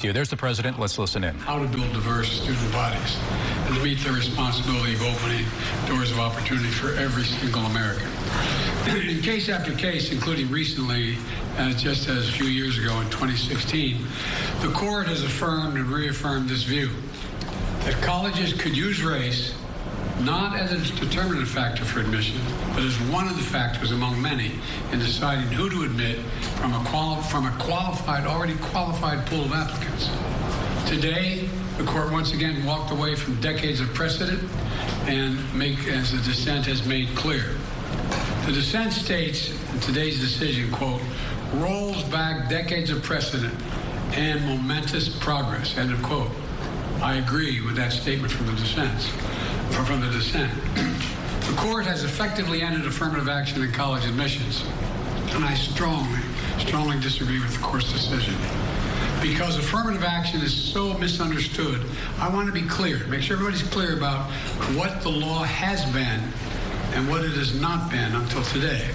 There's the president. Let's listen in. How to build diverse student bodies and to meet the responsibility of opening doors of opportunity for every single American. In case after case, including recently, just as a few years ago in 2016, the court has affirmed and reaffirmed this view that colleges could use race not as a determinative factor for admission, but as one of the factors among many in deciding who to admit from a already qualified pool of applicants. Today, the court once again walked away from decades of precedent and as the dissent has made clear. The dissent states in today's decision, quote, rolls back decades of precedent and momentous progress, end of quote. I agree with that statement from the dissent. The court has effectively ended affirmative action in college admissions, and I strongly disagree with the court's decision. Because affirmative action is so misunderstood, I want to be clear, make sure everybody's clear about what the law has been and what it has not been until today.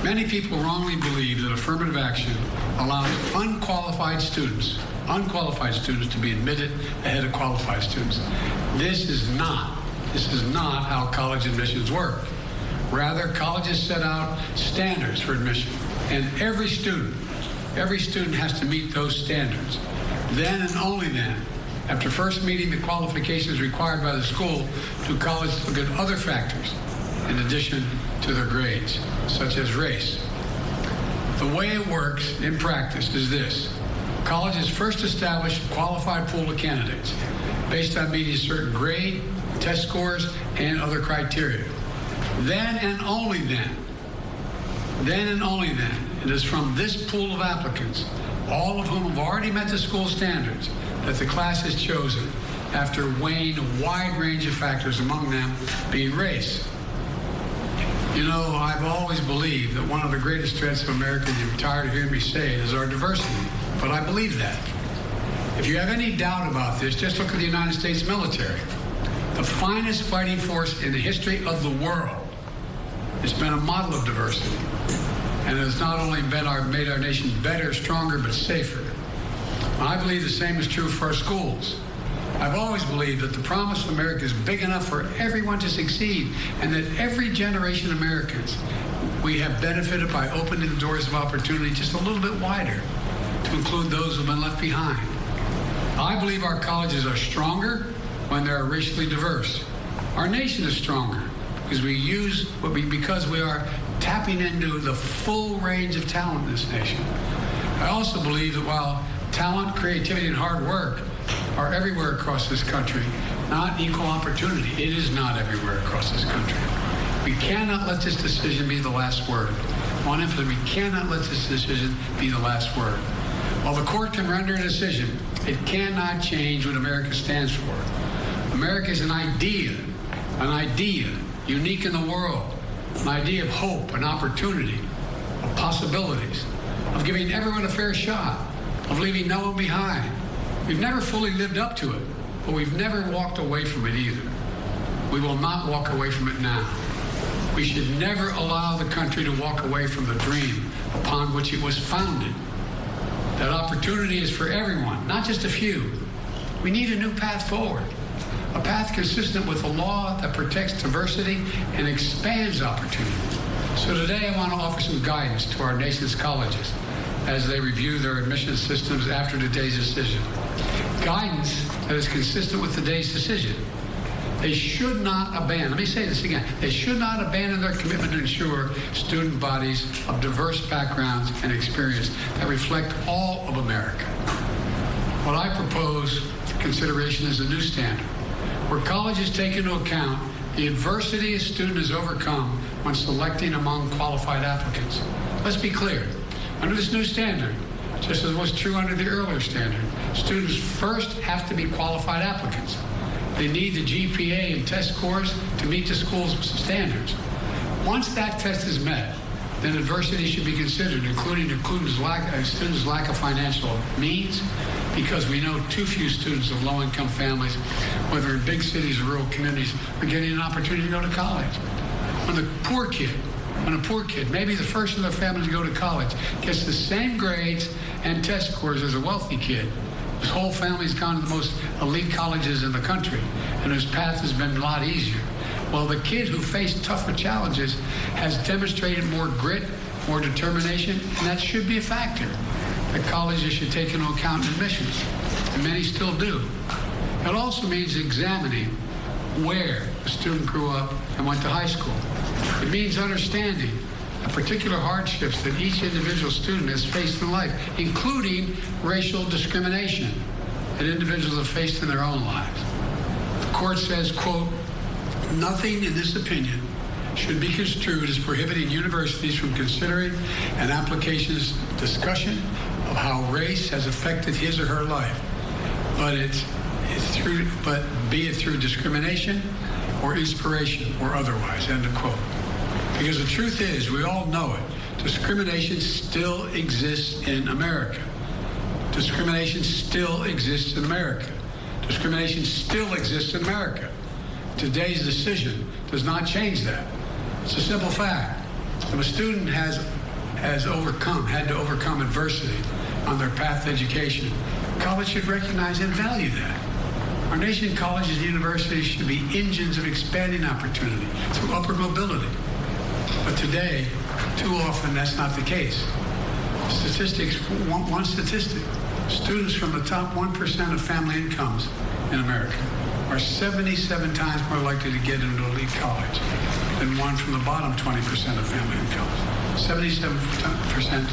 Many people wrongly believe that affirmative action allows unqualified students to be admitted ahead of qualified students. This is not how college admissions work. Rather, colleges set out standards for admission, and every student has to meet those standards. Then and only then, after first meeting the qualifications required by the school, do colleges look at other factors in addition to their grades, such as race. The way it works in practice is this. Colleges first establish a qualified pool of candidates based on meeting a certain grade, test scores, and other criteria. Then and only then, it is from this pool of applicants, all of whom have already met the school standards, that the class is chosen after weighing a wide range of factors, among them being race. You know, I've always believed that one of the greatest strengths of America, and you're tired of hearing me say it, is our diversity. But I believe that. If you have any doubt about this, just look at the United States military. The finest fighting force in the history of the world. It's been a model of diversity. And it has not only made our nation better, stronger, but safer. I believe the same is true for our schools. I've always believed that the promise of America is big enough for everyone to succeed, and that every generation of Americans, we have benefited by opening the doors of opportunity just a little bit wider to include those who have been left behind. I believe our colleges are stronger when they are racially diverse. Our nation is stronger because we are tapping into the full range of talent in this nation. I also believe that while talent, creativity, and hard work are everywhere across this country, not equal opportunity. It is not everywhere across this country. We cannot let this decision be the last word. I want to emphasize, we cannot let this decision be the last word. While the court can render a decision, it cannot change what America stands for. America is an idea unique in the world, an idea of hope and opportunity, of possibilities, of giving everyone a fair shot, of leaving no one behind. We've never fully lived up to it, but we've never walked away from it either. We will not walk away from it now. We should never allow the country to walk away from the dream upon which it was founded. That opportunity is for everyone, not just a few. We need a new path forward, a path consistent with a law that protects diversity and expands opportunity. So today I want to offer some guidance to our nation's colleges as they review their admission systems after today's decision. Guidance that is consistent with today's decision. They should not abandon, let me say this again, they should not abandon their commitment to ensure student bodies of diverse backgrounds and experience that reflect all of America. What I propose for consideration is a new standard, where colleges take into account the adversity a student has overcome when selecting among qualified applicants. Let's be clear. Under this new standard, just as was true under the earlier standard, students first have to be qualified applicants. They need the GPA and test scores to meet the school's standards. Once that test is met, then adversity should be considered, including students' lack of financial means, because we know too few students of low-income families, whether in big cities or rural communities, are getting an opportunity to go to college. When a poor kid, maybe the first in their family to go to college, gets the same grades and test scores as a wealthy kid, whose whole family's gone to the most elite colleges in the country and whose path has been a lot easier. Well, the kid who faced tougher challenges has demonstrated more grit, more determination, and that should be a factor that colleges should take into account in admissions, and many still do. It also means examining where the student grew up and went to high school. It means understanding the particular hardships that each individual student has faced in life, including racial discrimination that individuals have faced in their own lives. The court says, quote, "Nothing in this opinion should be construed as prohibiting universities from considering an application's discussion of how race has affected his or her life, but be it through discrimination or inspiration or otherwise," end of quote. Because the truth is, we all know it, discrimination still exists in America. Discrimination still exists in America. Discrimination still exists in America. Today's decision does not change that. It's a simple fact. If a student had to overcome adversity on their path to education, college should recognize and value that. Our nation's colleges and universities should be engines of expanding opportunity through upward mobility. But today, too often, that's not the case. Statistics, one statistic, students from the top 1% of family incomes in America are 77 times more likely to get into elite college than one from the bottom 20% of family incomes. 77%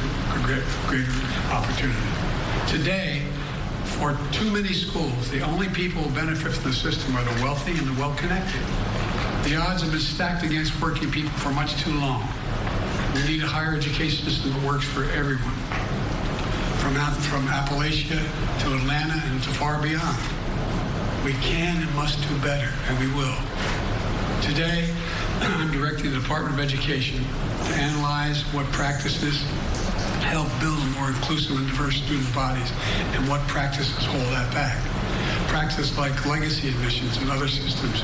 greater opportunity. Today, for too many schools, the only people who benefit from the system are the wealthy and the well-connected. The odds have been stacked against working people for much too long. We need a higher education system that works for everyone, from Appalachia to Atlanta and to far beyond. We can and must do better, and we will. Today, I'm directing the Department of Education to analyze what practices help build more inclusive and diverse student bodies and what practices hold that back. Practices like legacy admissions and other systems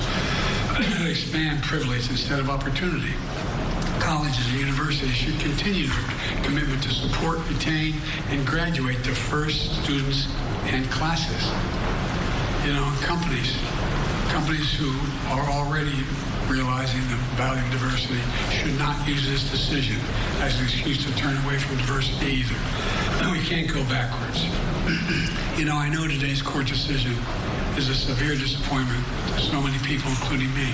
expand privilege instead of opportunity. Colleges and universities should continue their commitment to support, retain, and graduate diverse students and classes. You know, companies who are already realizing the value of diversity should not use this decision as an excuse to turn away from diversity either. We can't go backwards. You know, I know today's court decision is a severe disappointment to so many people, including me.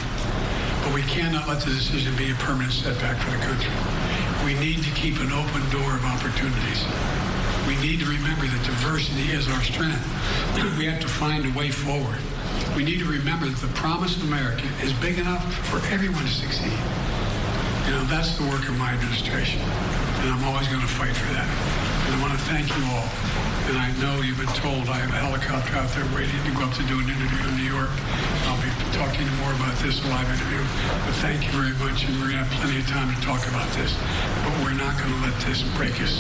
But we cannot let the decision be a permanent setback for the country. We need to keep an open door of opportunities. We need to remember that diversity is our strength. We have to find a way forward. We need to remember that the promise of America is big enough for everyone to succeed. You know, that's the work of my administration, and I'm always going to fight for that. And I want to thank you all. And I know you've been told I have a helicopter out there waiting to go up to do an interview in New York. I'll be talking more about this live interview. But thank you very much, and we're going to have plenty of time to talk about this. But we're not going to let this break us.